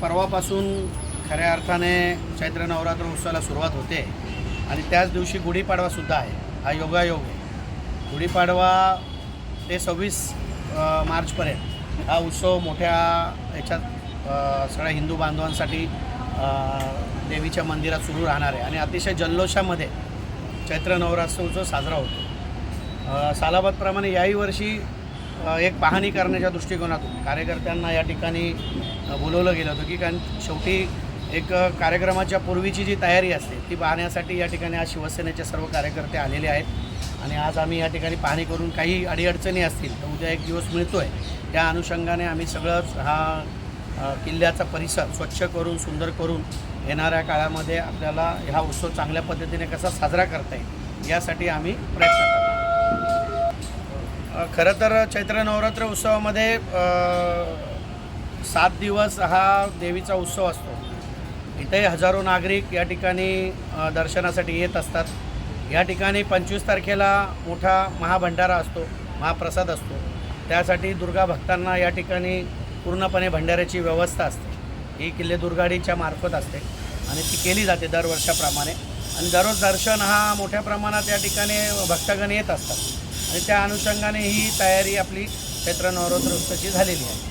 परवापासून खऱ्या अर्थाने चैत्र नवरात्र उत्सवाला सुरुवात होते आणि त्याच दिवशी गुढीपाडवासुद्धा आहे. हा योगायोग आहे. गुढीपाडवा ते 26 मार्चपर्यंत हा उत्सव मोठ्या याच्यात सगळ्या हिंदू बांधवांसाठी देवीच्या मंदिरात सुरू राहणार आहे आणि अतिशय जल्लोषामध्ये चैत्र नवरात्र उत्सव साजरा होतो. सालाबादप्रमाणे याही वर्षी एक पाहणी करण्याच्या दृष्टिकोनातून कार्यकर्त्यांना या ठिकाणी बोलवलं गेलं होतं की कारण शेवटी एक कार्यक्रमाच्या पूर्वीची जी तयारी असते ती पाहण्यासाठी या ठिकाणी आज शिवसेनेचे सर्व कार्यकर्ते आलेले आहेत आणि आज आम्ही या ठिकाणी पाहणी करून काही अडीअडचणी असतील तर उद्या एक दिवस मिळतो आहे. त्या अनुषंगाने आम्ही सगळंच हा किल्ल्याचा परिसर स्वच्छ करून सुंदर करून येणाऱ्या काळामध्ये आपल्याला हा उत्सव चांगल्या पद्धतीने कसा साजरा करता येईल यासाठी आम्ही प्रयत्न करतो. खरं तर चैत्र नवरात्र उत्सवामध्ये 7 दिवस हा देवीचा उत्सव असतो. इथे हजारो नागरिक या ठिकाणी दर्शनासाठी येत असतात. या ठिकाणी 25 तारखेला मोठा महाभंडारा असतो, महाप्रसाद असतो. त्यासाठी दुर्गा भक्तांना या ठिकाणी पूर्णपणे भंडाऱ्याची व्यवस्था असते. ही किल्ले दुर्गाडीच्या मार्फत असते आणि ती केली जाते दरवर्षाप्रमाणे आणि दररोज दर्शन हा मोठ्या प्रमाणात या ठिकाणी भक्तगण येत असतात आणि त्या अनुषंगाने ही तयारी आपली चैत्र नवरात्र उत्सवाची झालेली आहे.